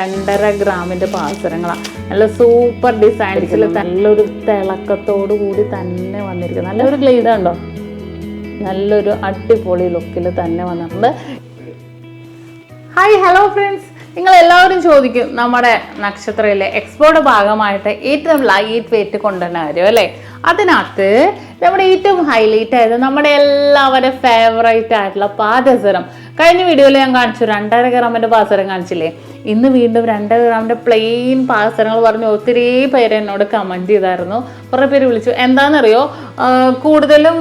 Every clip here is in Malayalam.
2.5 ഗ്രാമിന്റെ പാസരങ്ങളാണ്. നല്ല സൂപ്പർ ഡിസൈൻസിൽ നല്ലൊരു തിളക്കത്തോടു കൂടി തന്നെ വന്നിരിക്കും. നല്ലൊരു ഗ്ലേസ് ഉണ്ടോ, നല്ലൊരു അടിപൊളി ലുക്കിൽ തന്നെ വന്നിട്ടുണ്ട്. ഹായ് ഹലോ ഫ്രണ്ട്സ്, നിങ്ങൾ എല്ലാവരും ചോദിക്കും നമ്മുടെ നക്ഷത്രയിലെ എക്സ്പോയുടെ ഭാഗമായിട്ട് ഏറ്റവും ലൈറ്റ് വെയിറ്റ് കൊണ്ടുവരുന്ന കാര്യം അല്ലേ. അതിനകത്ത് നമ്മുടെ ഏറ്റവും ഹൈലൈറ്റ് ആയത് നമ്മുടെ എല്ലാവരുടെ ഫേവറേറ്റ് ആയിട്ടുള്ള പാദസരം. കഴിഞ്ഞ വീഡിയോയിൽ ഞാൻ കാണിച്ചു 2.5 ഗ്രാമിന്റെ പാദസരം കാണിച്ചില്ലേ. ഇന്ന് വീണ്ടും 2 ഗ്രാമിന്റെ പ്ലെയിൻ പാദസരങ്ങൾ പറഞ്ഞു ഒത്തിരി പേര് എന്നോട് കമന്റ് ചെയ്തായിരുന്നു. കുറേ പേര് വിളിച്ചു. എന്താണെന്നറിയോ, കൂടുതലും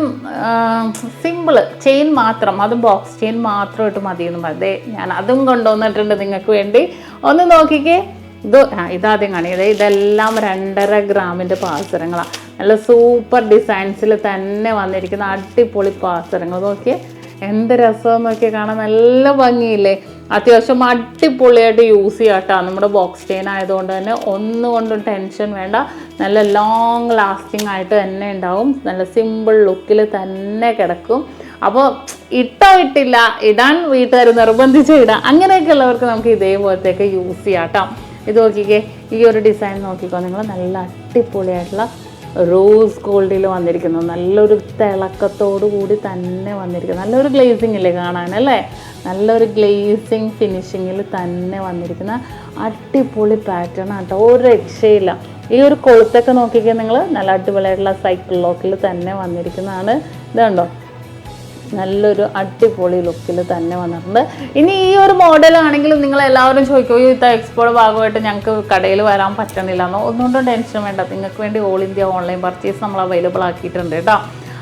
സിമ്പിള് ചെയിൻ മാത്രം, അതും ബോക്സ് ചെയിൻ മാത്രമായിട്ട് മതിയെന്ന് പറഞ്ഞേ. ഞാൻ അതും കൊണ്ടുവന്നിട്ടുണ്ട് നിങ്ങൾക്ക് വേണ്ടി. ഒന്ന് നോക്കിക്കേ. ഇതാദ്യം കാണിയത്. ഇതെല്ലാം 2.5 ഗ്രാമിന്റെ പാദസരങ്ങളാണ്. നല്ല സൂപ്പർ ഡിസൈൻസിൽ തന്നെ വന്നിരിക്കുന്ന അടിപൊളി പാദസരങ്ങൾ. നോക്കിയേ എന്ത് രസമെന്ന് നോക്കിയാൽ കാണാൻ നല്ല ഭംഗിയില്ലേ. അത്യാവശ്യം അടിപൊളിയായിട്ട് യൂസ് ചെയ്യാട്ടോ. നമ്മുടെ ബോക്സ് ചെയിൻ ആയതുകൊണ്ട് തന്നെ ഒന്നുകൊണ്ടും ടെൻഷൻ വേണ്ട. നല്ല ലോങ് ലാസ്റ്റിംഗ് ആയിട്ട് തന്നെ ഉണ്ടാവും. നല്ല സിമ്പിൾ ലുക്കിൽ തന്നെ കിടക്കും. അപ്പോൾ ഇട്ടില്ല, ഇടാൻ വീട്ടുകാർ നിർബന്ധിച്ച് ഇടാം, അങ്ങനെയൊക്കെ ഉള്ളവർക്ക് നമുക്ക് ഇതേപോലത്തേക്ക് യൂസ് ചെയ്യാട്ടോ. ഇത് നോക്കിക്കേ, ഈ ഒരു ഡിസൈൻ നോക്കിക്കോ നിങ്ങൾ. നല്ല അടിപൊളിയായിട്ടുള്ള റോസ് ഗോൾഡിൽ വന്നിരിക്കുന്നു. നല്ലൊരു തിളക്കത്തോടു കൂടി തന്നെ വന്നിരിക്കുന്നു. നല്ലൊരു ഗ്ലേസിങ് ഇല്ലേ കാണാനല്ലേ. നല്ലൊരു ഗ്ലേസിങ് ഫിനിഷിങ്ങിൽ തന്നെ വന്നിരിക്കുന്ന അടിപൊളി പാറ്റേൺ ആട്ടോ. ഒരു രക്ഷയില്ല. ഈ ഒരു കൊളുത്തൊക്കെ നോക്കിക്കാൻ നിങ്ങൾ. നല്ല അടിപൊളിയായിട്ടുള്ള സൈക്കിൾ ലോക്കിൽ തന്നെ വന്നിരിക്കുന്നതാണ്. ഇതുണ്ടോ, നല്ലൊരു അടിപൊളി ലുക്കിൽ തന്നെ വന്നിട്ടുണ്ട്. ഇനി ഈ ഒരു മോഡലാണെങ്കിലും നിങ്ങൾ എല്ലാവരും ചോദിക്കും, ഈ എക്സ്പോയുടെ ഭാഗമായിട്ട് ഞങ്ങൾക്ക് കടയിൽ വരാൻ പറ്റണില്ല എന്നോ. ഒന്നുകൊണ്ടും ടെൻഷൻ വേണ്ട. നിങ്ങൾക്ക് വേണ്ടി ഓൾ ഇന്ത്യ ഓൺലൈൻ പർച്ചേസ് നമ്മൾ അവൈലബിൾ ആക്കിയിട്ടുണ്ട് കേട്ടോ.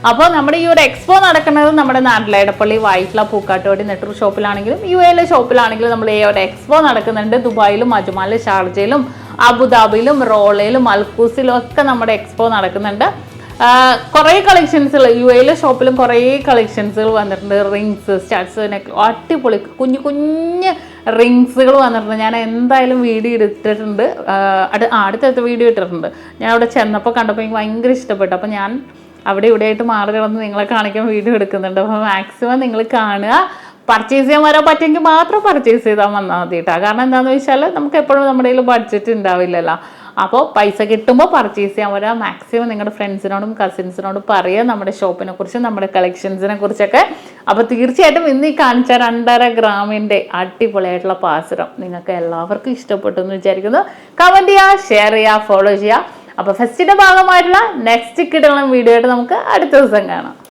അപ്പോൾ നമ്മുടെ ഈ ഒരു എക്സ്പോ നടക്കുന്നത് നമ്മുടെ നാട്ടിലെ എടപ്പള്ളി വൈറ്റ്ല പൂക്കാട്ടുപടി നെട്ടൂർ ഷോപ്പിലാണെങ്കിലും UAE ഷോപ്പിലാണെങ്കിലും നമ്മൾ ഈ ഒരു എക്സ്പോ നടക്കുന്നുണ്ട്. ദുബായിലും അജ്മാനിലും ഷാർജയിലും അബുദാബിയിലും റോളയിലും അൽക്കൂസിലും ഒക്കെ നമ്മുടെ എക്സ്പോ നടക്കുന്നുണ്ട്. കുറേ കളക്ഷൻസുകൾ UAE ഷോപ്പിലും കുറേ കളക്ഷൻസുകൾ വന്നിട്ടുണ്ട്. റിങ്സ്, സ്റ്റാർട്സ്, അടിപൊളി കുഞ്ഞു കുഞ്ഞ് റിങ്സുകൾ വന്നിട്ടുണ്ട്. ഞാൻ എന്തായാലും വീഡിയോ എടുത്തിട്ടുണ്ട്. അടുത്ത വീഡിയോ ഇട്ടിട്ടുണ്ട്. ഞാൻ അവിടെ ചെന്നപ്പോൾ കണ്ടപ്പോൾ എനിക്ക് ഭയങ്കര ഇഷ്ടപ്പെട്ടു. അപ്പോൾ ഞാൻ അവിടെ ഇവിടെ ആയിട്ട് മാറി കിടന്ന് നിങ്ങളെ കാണിക്കാൻ വീഡിയോ എടുക്കുന്നുണ്ട്. അപ്പോൾ മാക്സിമം നിങ്ങൾ കാണുക. പർച്ചേസ് ചെയ്യാൻ വരാൻ പറ്റുമെങ്കിൽ മാത്രം പർച്ചേസ് ചെയ്താൽ വന്നാൽ മതി കേട്ടോ. കാരണം എന്താണെന്ന് വെച്ചാൽ നമുക്ക് എപ്പോഴും നമ്മുടെ കയ്യിൽ ബഡ്ജറ്റ് ഉണ്ടാവില്ലല്ലോ. അപ്പോൾ പൈസ കിട്ടുമ്പോൾ പർച്ചേസ് ചെയ്യാൻ വരാം. മാക്സിമം നിങ്ങളുടെ ഫ്രണ്ട്സിനോടും കസിൻസിനോടും പറയുക നമ്മുടെ ഷോപ്പിനെ കുറിച്ചും നമ്മുടെ കളക്ഷൻസിനെ കുറിച്ചൊക്കെ. അപ്പോൾ തീർച്ചയായിട്ടും ഇന്ന് ഈ കാണിച്ച 2.5 ഗ്രാമിൻ്റെ അടിപൊളിയായിട്ടുള്ള പാസരം നിങ്ങൾക്ക് എല്ലാവർക്കും ഇഷ്ടപ്പെട്ടു എന്ന് വിചാരിക്കുന്നു. കമൻറ്റ് ചെയ്യുക, ഷെയർ ചെയ്യുക, ഫോളോ ചെയ്യുക. അപ്പോൾ ഫെസ്റ്റിൻ്റെ ഭാഗമായിട്ടുള്ള നെക്സ്റ്റ് കിട്ടുന്ന വീഡിയോ ആയിട്ട് നമുക്ക് അടുത്ത ദിവസം കാണാം.